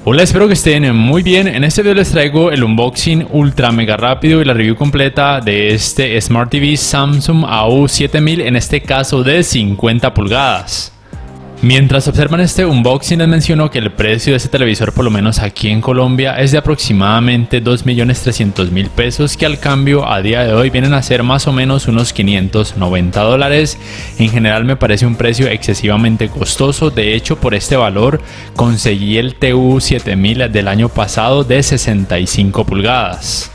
Hola, espero que estén muy bien. En este video les traigo el unboxing ultra mega rápido y la review completa de este Smart TV Samsung AU7000, en este caso de 50 pulgadas. Mientras observan este unboxing, les menciono que el precio de este televisor, por lo menos aquí en Colombia, es de aproximadamente 2.300.000 pesos, que al cambio a día de hoy vienen a ser más o menos unos $590. En general me parece un precio excesivamente costoso. De hecho, por este valor conseguí el TU7000 del año pasado de 65 pulgadas.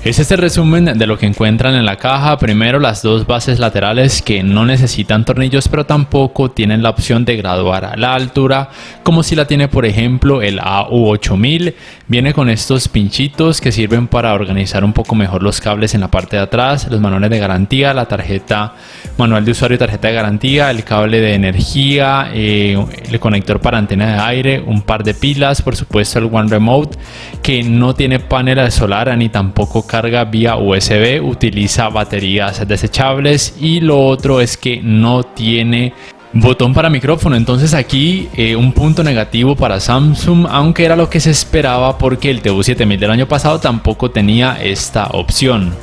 Este es el resumen de lo que encuentran en la caja. Primero, las dos bases laterales que no necesitan tornillos, pero tampoco tienen la opción de graduar la altura, como si la tiene por ejemplo el AU8000. Viene con estos pinchitos que sirven para organizar un poco mejor los cables en la parte de atrás, los manuales de garantía, la tarjeta, manual de usuario y tarjeta de garantía, el cable de energía, el conector para antena de aire, un par de pilas, por supuesto el One Remote, que no tiene panel solar ni tampoco carga vía USB, utiliza baterías desechables, y lo otro es que no tiene botón para micrófono. Entonces aquí un punto negativo para Samsung, aunque era lo que se esperaba porque el TU7000 del año pasado tampoco tenía esta opción.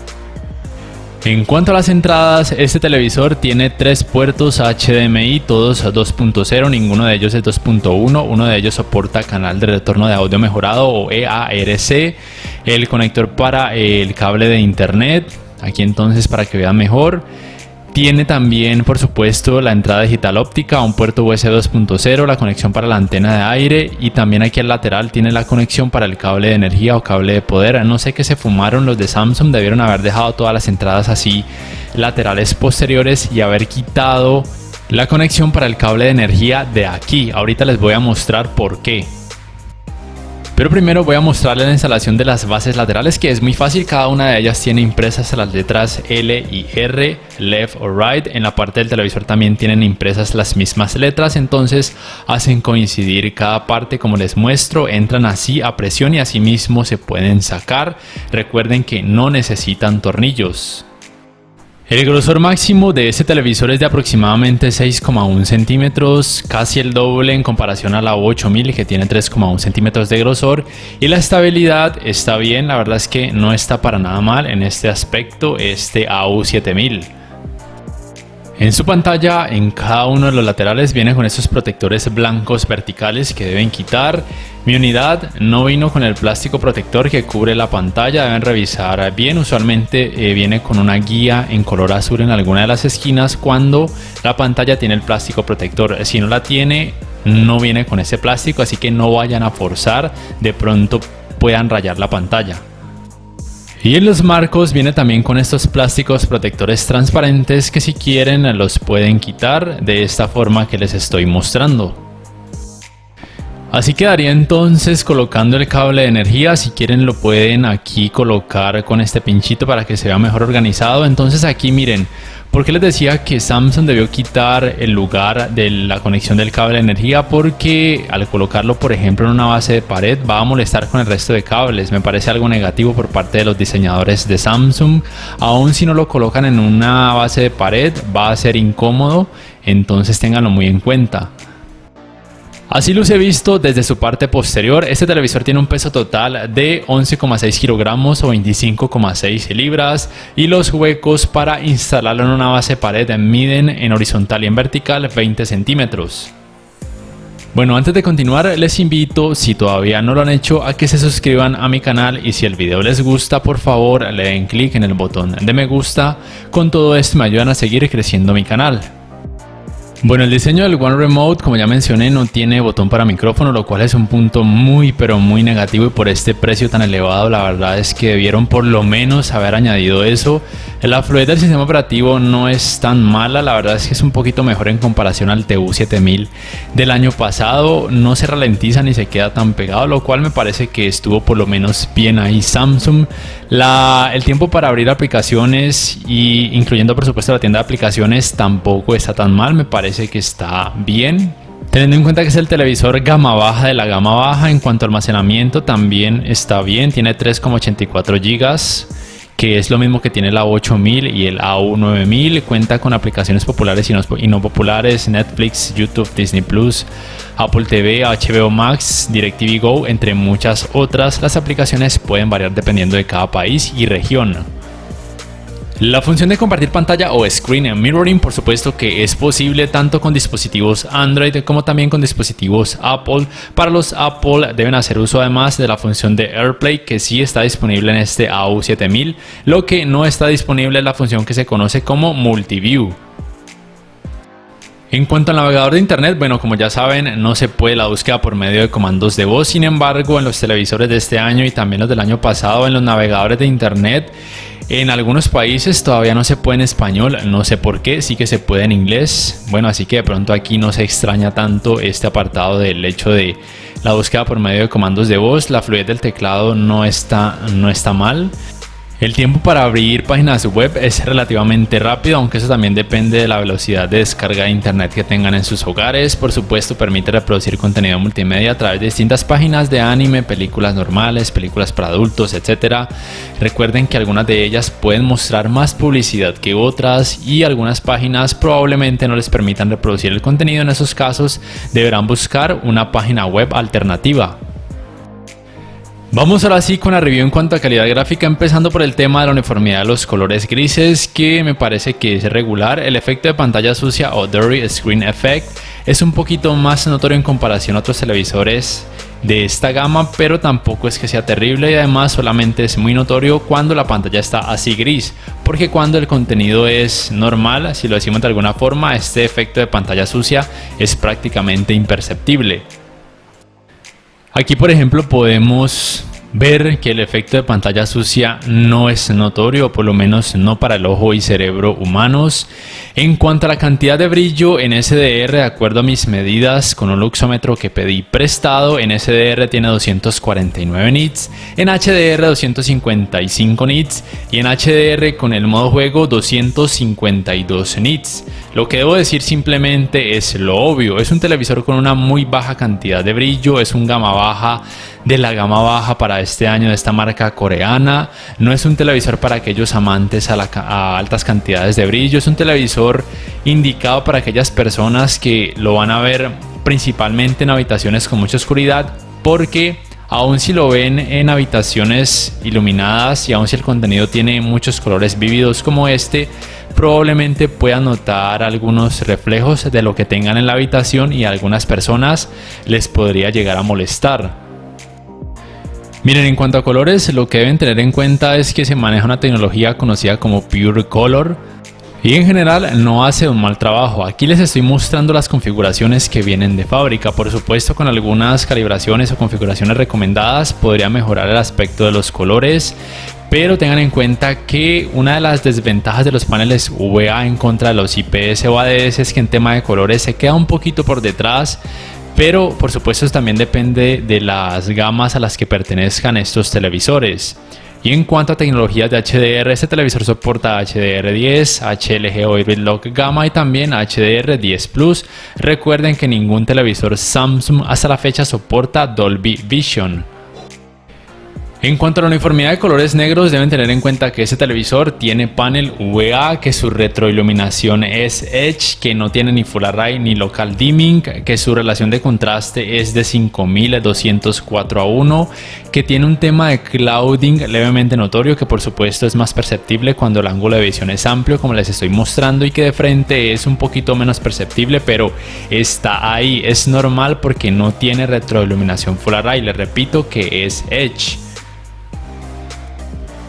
En cuanto a las entradas, este televisor tiene 3 puertos HDMI, todos 2.0, ninguno de ellos es 2.1, uno de ellos soporta canal de retorno de audio mejorado o EARC, el conector para el cable de internet, aquí entonces para que vean mejor. Tiene también, por supuesto, la entrada digital óptica, un puerto USB 2.0, la conexión para la antena de aire, y también aquí al lateral tiene la conexión para el cable de energía o cable de poder. No sé qué se fumaron los de Samsung, debieron haber dejado todas las entradas así laterales posteriores y haber quitado la conexión para el cable de energía de aquí. Ahorita les voy a mostrar por qué. Pero primero voy a mostrarles la instalación de las bases laterales, que es muy fácil. Cada una de ellas tiene impresas las letras L y R, left o right. En la parte del televisor también tienen impresas las mismas letras, entonces hacen coincidir cada parte. Como les muestro, entran así a presión y así mismo se pueden sacar. Recuerden que no necesitan tornillos. El grosor máximo de este televisor es de aproximadamente 6,1 centímetros, casi el doble en comparación a la AU8000, que tiene 3,1 centímetros de grosor, y la estabilidad está bien. La verdad es que no está para nada mal en este aspecto este AU7000. En su pantalla, en cada uno de los laterales viene con estos protectores blancos verticales que deben quitar. Mi unidad no vino con el plástico protector que cubre la pantalla, deben revisar bien. Usualmente viene con una guía en color azul en alguna de las esquinas cuando la pantalla tiene el plástico protector. Si no la tiene, no viene con ese plástico, así que no vayan a forzar, de pronto puedan rayar la pantalla. Y en los marcos viene también con estos plásticos protectores transparentes que si quieren los pueden quitar de esta forma que les estoy mostrando. Así quedaría entonces colocando el cable de energía. Si quieren lo pueden aquí colocar con este pinchito para que se vea mejor organizado. Entonces aquí miren, ¿por qué les decía que Samsung debió quitar el lugar de la conexión del cable de energía? Porque al colocarlo por ejemplo en una base de pared va a molestar con el resto de cables. Me parece algo negativo por parte de los diseñadores de Samsung. Aún si no lo colocan en una base de pared va a ser incómodo, entonces ténganlo muy en cuenta. Así los he visto desde su parte posterior. Este televisor tiene un peso total de 11,6 kilogramos o 25,6 libras, y los huecos para instalarlo en una base de pared miden en horizontal y en vertical 20 centímetros. Bueno, antes de continuar les invito, si todavía no lo han hecho, a que se suscriban a mi canal, y si el video les gusta, por favor le den clic en el botón de me gusta. Con todo esto me ayudan a seguir creciendo mi canal. Bueno, el diseño del One Remote, como ya mencioné, no tiene botón para micrófono, lo cual es un punto muy pero muy negativo, y por este precio tan elevado la verdad es que debieron por lo menos haber añadido eso. La fluidez del sistema operativo no es tan mala, la verdad es que es un poquito mejor en comparación al TU7000 del año pasado. No se ralentiza ni se queda tan pegado, lo cual me parece que estuvo por lo menos bien ahí Samsung. El tiempo para abrir aplicaciones, y incluyendo por supuesto la tienda de aplicaciones, tampoco está tan mal, me parece que está bien. Teniendo en cuenta que es el televisor gama baja de la gama baja, en cuanto a almacenamiento también está bien, tiene 3,84 GB que es lo mismo que tiene el AU8000 y el AU9000. Cuenta con aplicaciones populares y no populares: Netflix, YouTube, Disney Plus, Apple TV, HBO Max, DirecTV Go, entre muchas otras. Las aplicaciones pueden variar dependiendo de cada país y región. La función de compartir pantalla o screen mirroring, por supuesto que es posible tanto con dispositivos Android como también con dispositivos Apple. Para los Apple deben hacer uso además de la función de AirPlay, que sí está disponible en este AU7000. Lo que no está disponible es la función que se conoce como Multiview. En cuanto al navegador de internet, bueno, como ya saben, no se puede la búsqueda por medio de comandos de voz. Sin embargo, en los televisores de este año y también los del año pasado, en los navegadores de internet, en algunos países todavía no se puede en español, no sé por qué, sí que se puede en inglés. Bueno, así que de pronto aquí no se extraña tanto este apartado del hecho de la búsqueda por medio de comandos de voz. La fluidez del teclado no está mal. El tiempo para abrir páginas web es relativamente rápido, aunque eso también depende de la velocidad de descarga de internet que tengan en sus hogares. Por supuesto, permite reproducir contenido multimedia a través de distintas páginas de anime, películas normales, películas para adultos, etc. Recuerden que algunas de ellas pueden mostrar más publicidad que otras y algunas páginas probablemente no les permitan reproducir el contenido. En esos casos deberán buscar una página web alternativa. Vamos ahora sí con la review en cuanto a calidad gráfica, empezando por el tema de la uniformidad de los colores grises, que me parece que es regular. El efecto de pantalla sucia o Dirty Screen Effect es un poquito más notorio en comparación a otros televisores de esta gama, pero tampoco es que sea terrible, y además solamente es muy notorio cuando la pantalla está así gris, porque cuando el contenido es normal, si lo decimos de alguna forma, este efecto de pantalla sucia es prácticamente imperceptible. Aquí, por ejemplo, podemos ver que el efecto de pantalla sucia no es notorio, por lo menos no para el ojo y cerebro humanos. En cuanto a la cantidad de brillo en SDR, de acuerdo a mis medidas con un luxómetro que pedí prestado, en SDR tiene 249 nits, en HDR 255 nits y en HDR con el modo juego 252 nits. Lo que debo decir simplemente es lo obvio: es un televisor con una muy baja cantidad de brillo, es un gama baja de la gama baja para este año de esta marca coreana. No es un televisor para aquellos amantes a altas cantidades de brillo, es un televisor indicado para aquellas personas que lo van a ver principalmente en habitaciones con mucha oscuridad, porque aun si lo ven en habitaciones iluminadas y aun si el contenido tiene muchos colores vívidos como este, probablemente puedan notar algunos reflejos de lo que tengan en la habitación y a algunas personas les podría llegar a molestar. Miren, en cuanto a colores, lo que deben tener en cuenta es que se maneja una tecnología conocida como Pure Color y en general no hace un mal trabajo. Aquí les estoy mostrando las configuraciones que vienen de fábrica. Por supuesto, con algunas calibraciones o configuraciones recomendadas podría mejorar el aspecto de los colores, pero tengan en cuenta que una de las desventajas de los paneles VA en contra de los IPS o ADS es que en tema de colores se queda un poquito por detrás. Pero por supuesto también depende de las gamas a las que pertenezcan estos televisores. Y en cuanto a tecnologías de HDR, este televisor soporta HDR10, HLG o Hybrid Lock Gamma y también HDR10 Plus. Recuerden que ningún televisor Samsung hasta la fecha soporta Dolby Vision. En cuanto a la uniformidad de colores negros, deben tener en cuenta que este televisor tiene panel VA, que su retroiluminación es Edge, que no tiene ni Full Array ni Local Dimming, que su relación de contraste es de 5204:1, que tiene un tema de clouding levemente notorio, que por supuesto es más perceptible cuando el ángulo de visión es amplio, como les estoy mostrando, y que de frente es un poquito menos perceptible, pero está ahí, es normal porque no tiene retroiluminación Full Array. Les repito que es Edge.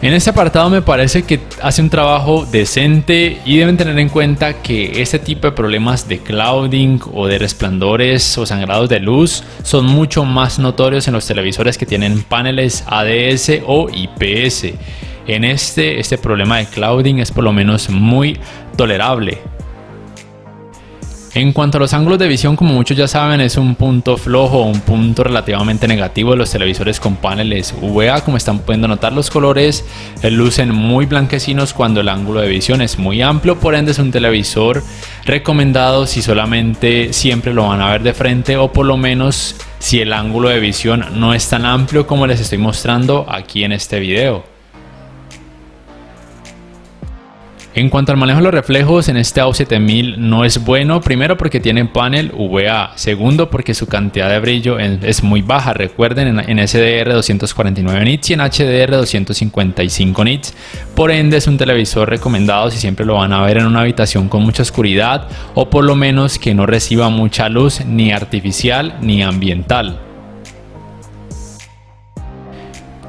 En este apartado me parece que hace un trabajo decente y deben tener en cuenta que este tipo de problemas de clouding o de resplandores o sangrados de luz son mucho más notorios en los televisores que tienen paneles ADS o IPS. En este problema de clouding es por lo menos muy tolerable. En cuanto a los ángulos de visión, como muchos ya saben, es un punto flojo o un punto relativamente negativo de los televisores con paneles VA. Como están pudiendo notar, los colores lucen muy blanquecinos cuando el ángulo de visión es muy amplio, por ende es un televisor recomendado si solamente siempre lo van a ver de frente, o por lo menos si el ángulo de visión no es tan amplio como les estoy mostrando aquí en este video. En cuanto al manejo de los reflejos, en este AU7000 no es bueno, primero porque tiene panel VA, segundo porque su cantidad de brillo es muy baja, recuerden en SDR 249 nits y en HDR 255 nits, por ende es un televisor recomendado si siempre lo van a ver en una habitación con mucha oscuridad o por lo menos que no reciba mucha luz ni artificial ni ambiental.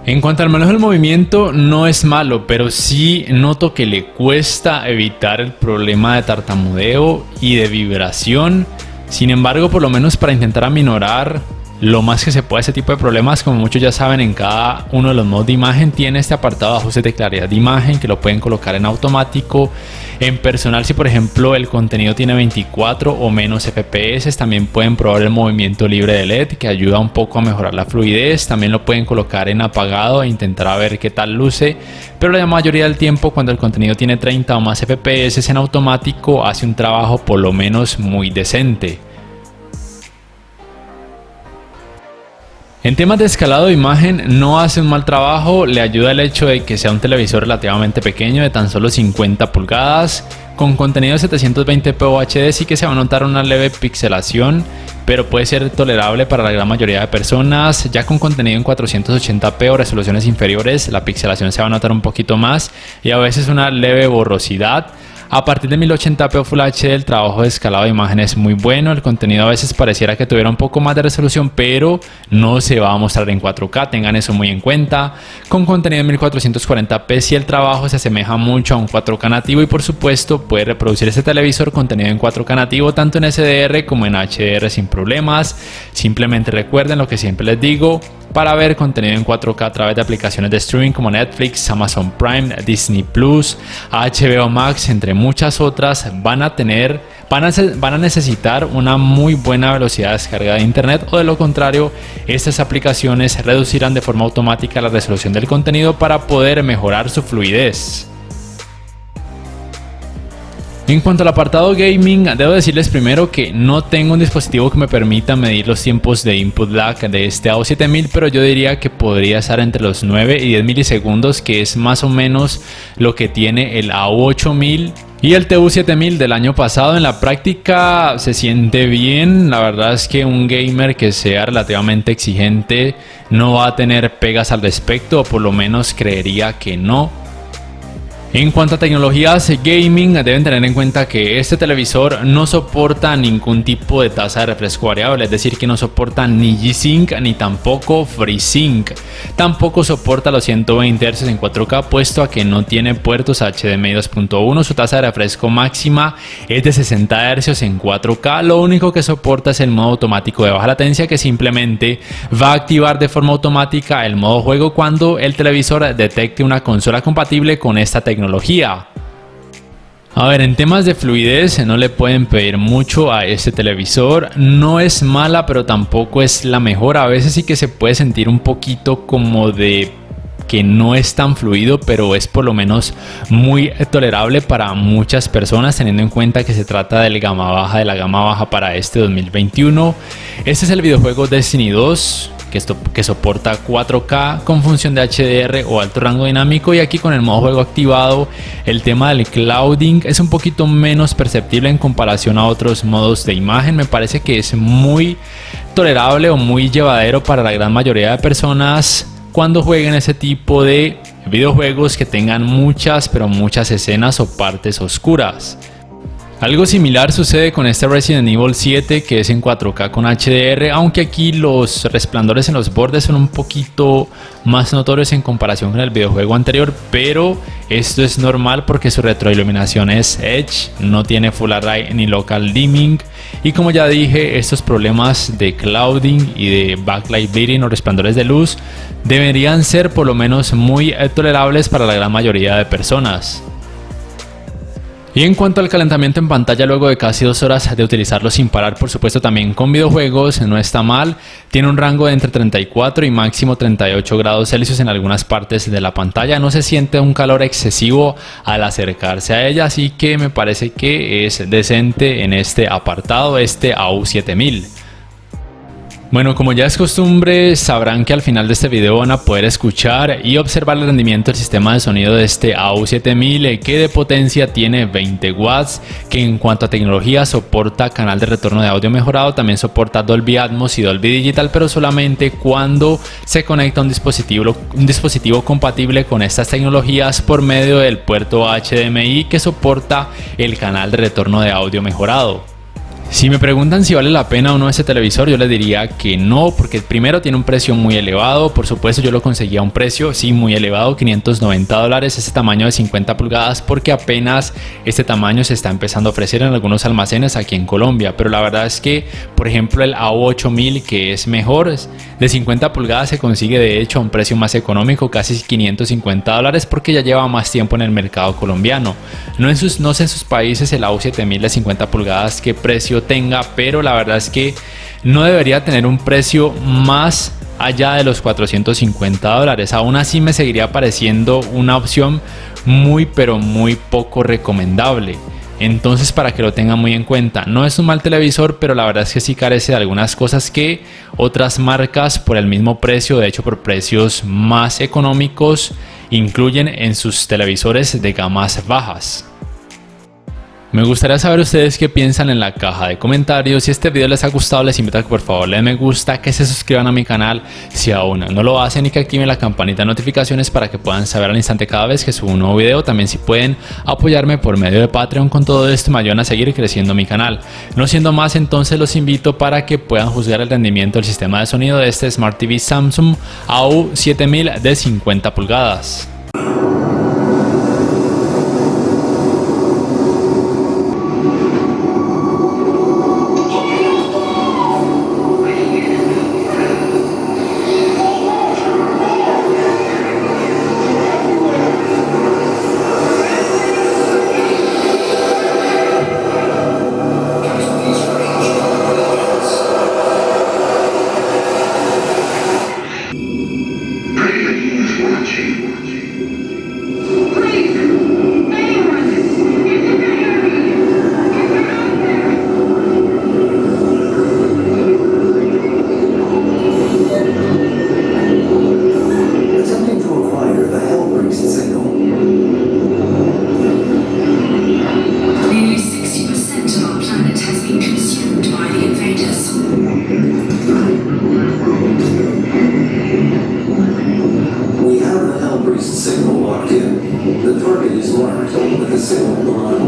En cuanto al manejo del movimiento, no es malo, pero sí noto que le cuesta evitar el problema de tartamudeo y de vibración. Sin embargo, por lo menos para intentar aminorar lo más que se pueda ese tipo de problemas, como muchos ya saben, en cada uno de los modos de imagen tiene este apartado de ajustes de claridad de imagen que lo pueden colocar en automático. En personal, si por ejemplo el contenido tiene 24 o menos FPS, también pueden probar el movimiento libre de LED, que ayuda un poco a mejorar la fluidez. También lo pueden colocar en apagado e intentar a ver qué tal luce, pero la mayoría del tiempo cuando el contenido tiene 30 o más FPS en automático hace un trabajo por lo menos muy decente. En temas de escalado de imagen no hace un mal trabajo, le ayuda el hecho de que sea un televisor relativamente pequeño de tan solo 50 pulgadas. Con contenido de 720p o HD sí que se va a notar una leve pixelación, pero puede ser tolerable para la gran mayoría de personas. Ya con contenido en 480p o resoluciones inferiores la pixelación se va a notar un poquito más y a veces una leve borrosidad. A partir de 1080p o Full HD el trabajo de escalado de imagen es muy bueno, el contenido a veces pareciera que tuviera un poco más de resolución, pero no se va a mostrar en 4K, tengan eso muy en cuenta. Con contenido en 1440p sí el trabajo se asemeja mucho a un 4K nativo y por supuesto puede reproducir este televisor contenido en 4K nativo tanto en SDR como en HDR sin problemas. Simplemente recuerden lo que siempre les digo, para ver contenido en 4K a través de aplicaciones de streaming como Netflix, Amazon Prime, Disney Plus, HBO Max, entre muchas otras, van a necesitar una muy buena velocidad de descarga de internet, o de lo contrario estas aplicaciones reducirán de forma automática la resolución del contenido para poder mejorar su fluidez. En cuanto al apartado gaming, debo decirles primero que no tengo un dispositivo que me permita medir los tiempos de input lag de este AU7000, pero yo diría que podría estar entre los 9 y 10 milisegundos, que es más o menos lo que tiene el AU8000 y el TU7000 del año pasado. En la práctica se siente bien, la verdad es que un gamer que sea relativamente exigente no va a tener pegas al respecto, o por lo menos creería que no. En cuanto a tecnologías gaming, deben tener en cuenta que este televisor no soporta ningún tipo de tasa de refresco variable, es decir que no soporta ni G-Sync ni tampoco FreeSync. Tampoco soporta los 120 Hz en 4K, puesto a que no tiene puertos HDMI 2.1. Su tasa de refresco máxima es de 60 Hz en 4K. Lo único que soporta es el modo automático de baja latencia, que simplemente va a activar de forma automática el modo juego cuando el televisor detecte una consola compatible con esta tecnología. A ver, en temas de fluidez no le pueden pedir mucho a este televisor. No es mala, pero tampoco es la mejor. A veces sí que se puede sentir un poquito como de que no es tan fluido, pero es por lo menos muy tolerable para muchas personas, teniendo en cuenta que se trata del gama baja de la gama baja para este 2021. Este es el videojuego Destiny 2. Que soporta 4K con función de HDR o alto rango dinámico, y aquí con el modo juego activado el tema del clouding es un poquito menos perceptible en comparación a otros modos de imagen. Me parece que es muy tolerable o muy llevadero para la gran mayoría de personas cuando jueguen ese tipo de videojuegos que tengan muchas escenas o partes oscuras. Algo similar sucede con este Resident Evil 7, que es en 4K con HDR, aunque aquí los resplandores en los bordes son un poquito más notorios en comparación con el videojuego anterior, pero esto es normal porque su retroiluminación es Edge, no tiene Full Array ni Local Dimming, y como ya dije, estos problemas de clouding y de backlight bleeding o resplandores de luz deberían ser por lo menos muy tolerables para la gran mayoría de personas. Y en cuanto al calentamiento en pantalla luego de casi 2 horas de utilizarlo sin parar, por supuesto también con videojuegos, no está mal. Tiene un rango de entre 34 y máximo 38 grados Celsius en algunas partes de la pantalla. No se siente un calor excesivo al acercarse a ella, así que me parece que es decente en este apartado, este AU7000. Bueno, como ya es costumbre, sabrán que al final de este video van a poder escuchar y observar el rendimiento del sistema de sonido de este AU7000, que de potencia tiene 20 watts, que en cuanto a tecnología soporta canal de retorno de audio mejorado, también soporta Dolby Atmos y Dolby Digital, pero solamente cuando se conecta un dispositivo compatible con estas tecnologías por medio del puerto HDMI que soporta el canal de retorno de audio mejorado. Si me preguntan si vale la pena o no ese televisor, yo les diría que no, porque primero tiene un precio muy elevado. Por supuesto, yo lo conseguí a un precio, sí, muy elevado, $590, ese tamaño de 50 pulgadas, porque apenas este tamaño se está empezando a ofrecer en algunos almacenes aquí en Colombia. Pero la verdad es que, por ejemplo, el AU8000, que es mejor, de 50 pulgadas se consigue de hecho a un precio más económico, casi $550, porque ya lleva más tiempo en el mercado colombiano. No sé en sus países el AU7000 de 50 pulgadas qué precio tenga, pero la verdad es que no debería tener un precio más allá de los $450. Aún así me seguiría pareciendo una opción muy pero muy poco recomendable. Entonces, para que lo tengan muy en cuenta, no es un mal televisor, pero la verdad es que sí carece de algunas cosas que otras marcas por el mismo precio, de hecho por precios más económicos, incluyen en sus televisores de gamas bajas. Me gustaría saber ustedes qué piensan en la caja de comentarios. Si este video les ha gustado, les invito a que por favor le den me gusta, que se suscriban a mi canal si aún no lo hacen y que activen la campanita de notificaciones para que puedan saber al instante cada vez que subo un nuevo video. También si pueden apoyarme por medio de Patreon, con todo esto me ayudan a seguir creciendo mi canal. No siendo más, entonces los invito para que puedan juzgar el rendimiento del sistema de sonido de este Smart TV Samsung AU7000 de 50 pulgadas. Signal locked in. The target is marked with a signal line.